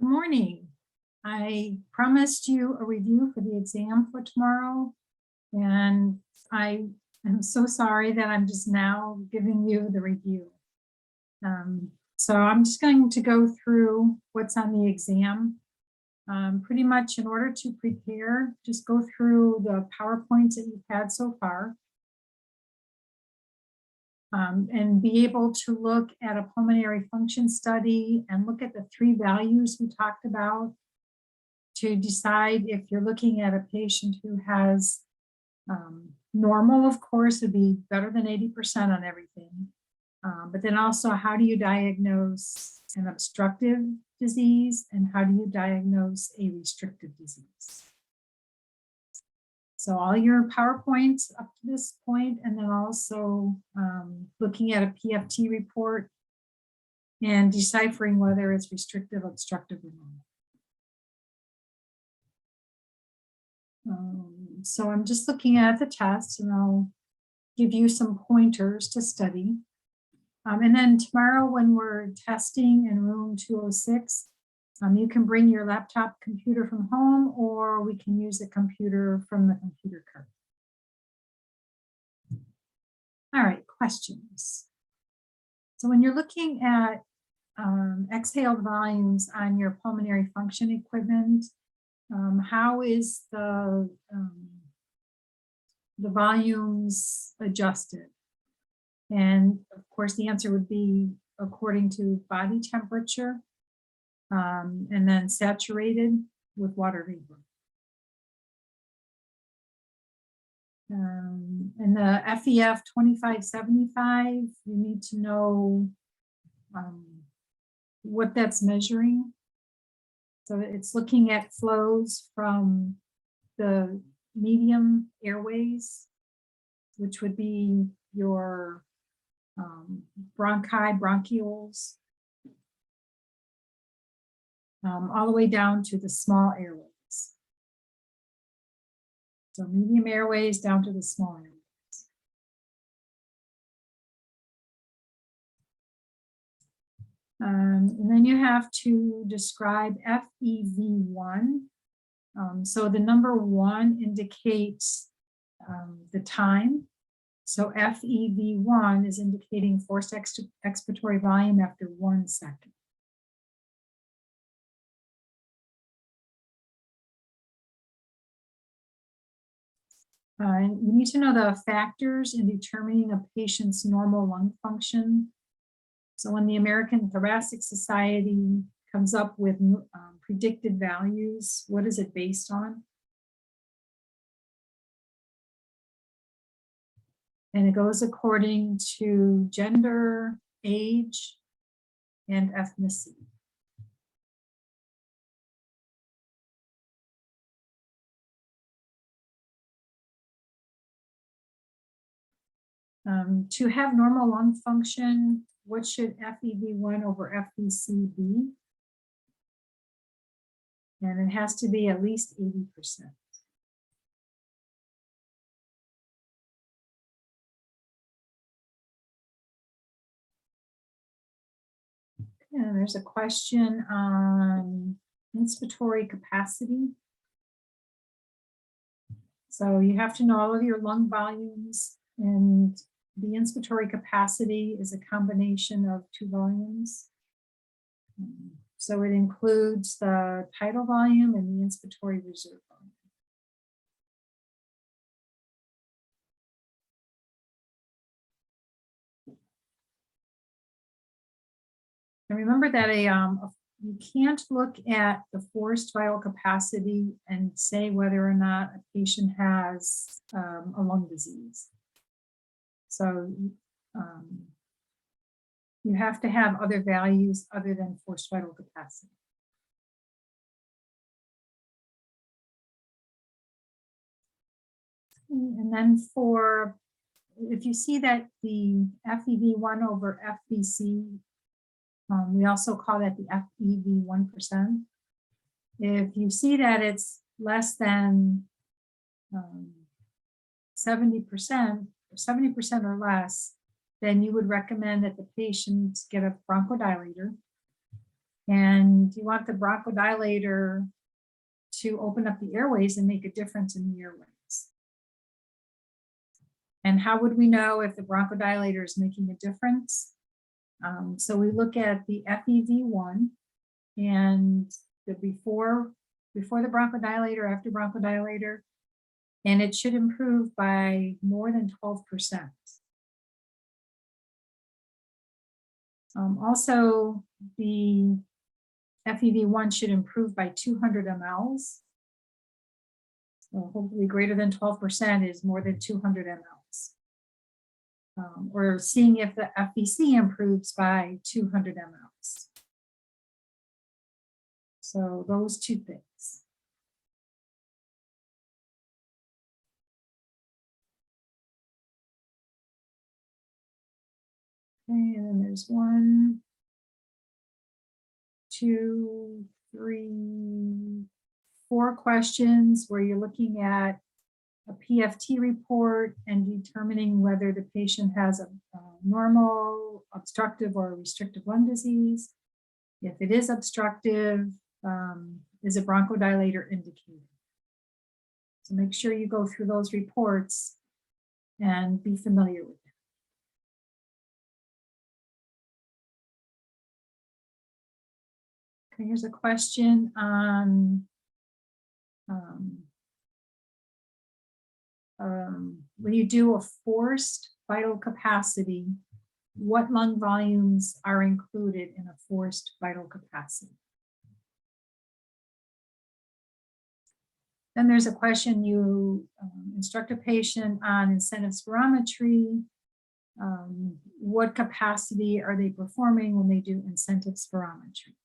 Good morning. I promised you a review for the exam for tomorrow, and I am so sorry that I'm just now giving you the review. So I'm just going to go through what's on the exam. Pretty much in order to prepare, just go through the PowerPoints that you've had so far. And be able to look at a pulmonary function study and look at the three values we talked about to decide if you're looking at a patient who has normal, of course, would be better than 80% on everything. But then also, how do you diagnose an obstructive disease and how do you diagnose a restrictive disease? So all your PowerPoints up to this point, and then also looking at a PFT report and deciphering whether it's restrictive, obstructive, or not. So I'm just looking at the test, and I'll give you some pointers to study. And then tomorrow when we're testing in room 206, you can bring your laptop computer from home, or we can use the computer from the computer cart. All right, questions. So when you're looking at exhaled volumes on your pulmonary function equipment, how is the volumes adjusted? And of course, the answer would be according to body temperature, and then saturated with water vapor. And the FEF 2575, you need to know what that's measuring. So it's looking at flows from the medium airways, which would be your bronchi, bronchioles, all the way down to the small airways. So medium airways down to the small airways. And then you have to describe FEV1. So the number 1 indicates the time. So FEV1 is indicating forced expiratory volume after 1 second. You need to know the factors in determining a patient's normal lung function. So when the American Thoracic Society comes up with predicted values, what is it based on? And it goes according to gender, age, and ethnicity. To have normal lung function, what should FEV1 over FVC be? And it has to be at least 80%. And there's a question on inspiratory capacity. So you have to know all of your lung volumes, and the inspiratory capacity is a combination of 2 volumes. So it includes the tidal volume and the inspiratory reserve volume. And remember that you can't look at the forced vital capacity and say whether or not a patient has a lung disease. So you have to have other values other than forced vital capacity. And then if you see that the FEV1 over FVC, we also call that the FEV 1%. If you see that it's less than 70%, or 70% or less, then you would recommend that the patient get a bronchodilator. And you want the bronchodilator to open up the airways and make a difference in the airways. And how would we know if the bronchodilator is making a difference? So we look at the FEV1 and the before the bronchodilator, after bronchodilator, and it should improve by more than 12%. Also, the FEV1 should improve by 200 mLs. So hopefully greater than 12% is more than 200 mLs. Or seeing if the FVC improves by 200 mLs. So those two things. Okay, and then there's 1, 2, 3, 4 questions where you're looking at a PFT report and determining whether the patient has a normal, obstructive, or restrictive lung disease. If it is obstructive, is a bronchodilator indicated? So make sure you go through those reports and be familiar with them. Okay, here's a question on when you do a forced vital capacity, what lung volumes are included in a forced vital capacity? Then there's a question, you instruct a patient on incentive spirometry. What capacity are they performing when they do incentive spirometry?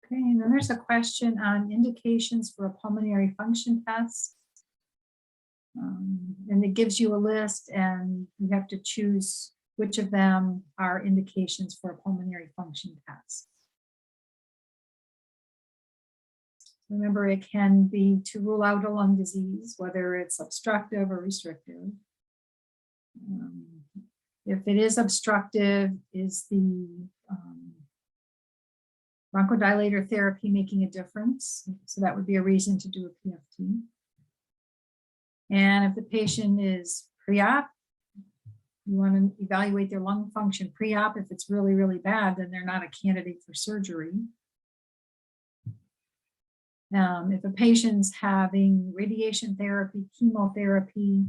Okay, and then there's a question on indications for a pulmonary function test. And it gives you a list and you have to choose which of them are indications for a pulmonary function test. Remember, it can be to rule out a lung disease, whether it's obstructive or restrictive. If it is obstructive, is the bronchodilator therapy making a difference? So that would be a reason to do a PFT. And if the patient is pre-op, you want to evaluate their lung function pre-op. If it's really, really bad, then they're not a candidate for surgery. If a patient's having radiation therapy, chemotherapy,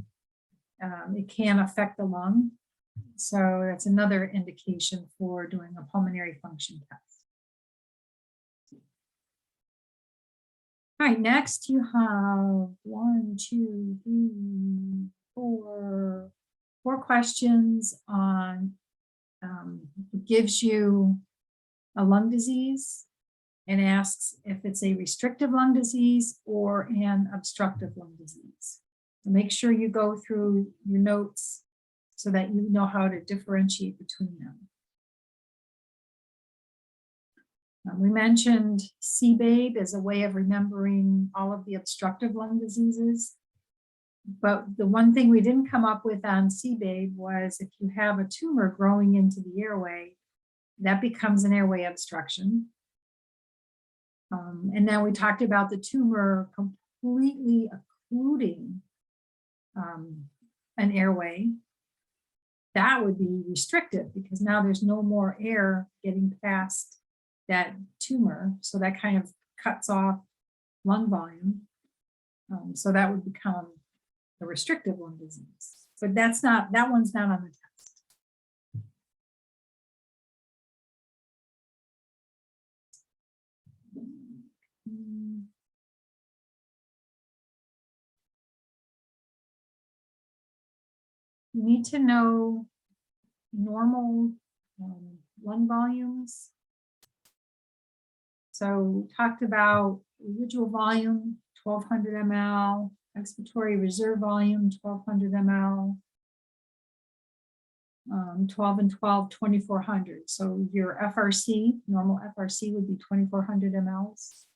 it can affect the lung. So that's another indication for doing a pulmonary function test. All right, next you have 1, 2, 3, 4 questions on, it gives you a lung disease and asks if it's a restrictive lung disease or an obstructive lung disease. So make sure you go through your notes so that you know how to differentiate between them. We mentioned CBABE as a way of remembering all of the obstructive lung diseases. But the one thing we didn't come up with on CBABE was if you have a tumor growing into the airway, that becomes an airway obstruction. And then we talked about the tumor completely occluding an airway. That would be restrictive because now there's no more air getting past that tumor. So that kind of cuts off lung volume. So that would become a restrictive lung disease. But that's not, that one's not on the test. You need to know normal lung volumes. So we talked about residual volume, 1200 ml, expiratory reserve volume, 1200 ml, 12 and 12, 2400. So your FRC, normal FRC would be 2400 mLs.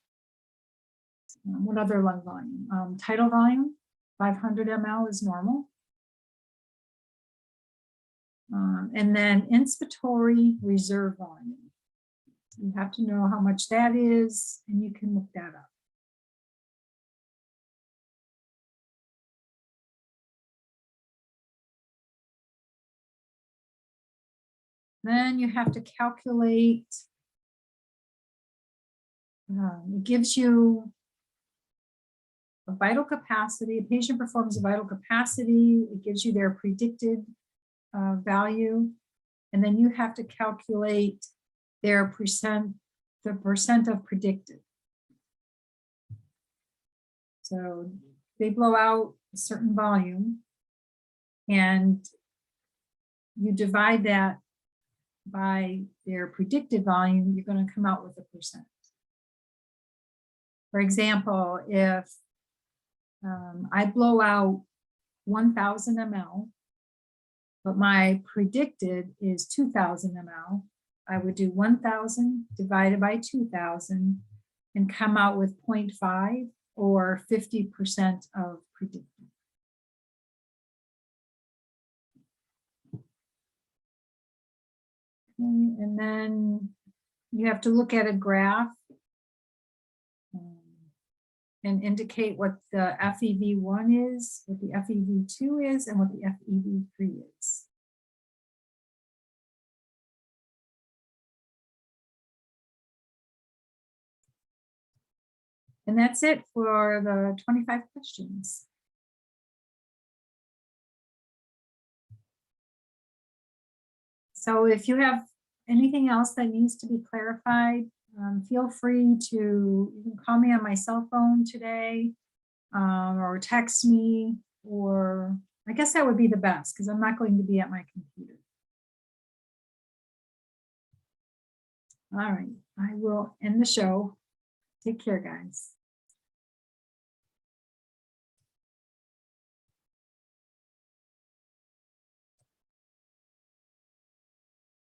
What other lung volume? Tidal volume, 500 ml is normal. And then inspiratory reserve volume. You have to know how much that is, and you can look that up. Then you have to calculate, it gives you a vital capacity. A patient performs a vital capacity. It gives you their predicted value. And then you have to calculate their percent, the percent of predicted. So they blow out a certain volume and you divide that by their predicted volume, you're going to come out with a percent. For example, if I blow out 1,000 ml, but my predicted is 2,000 ml, I would do 1,000 divided by 2,000 and come out with 0.5 or 50% of predicted. Okay, and then you have to look at a graph and indicate what the FEV1 is, what the FEV2 is, and what the FEV3 is. And that's it for the 25 questions. So if you have anything else that needs to be clarified, feel free to, you can call me on my cell phone today, or text me, or I guess that would be the best because I'm not going to be at my computer. All right, I will end the show. Take care, guys.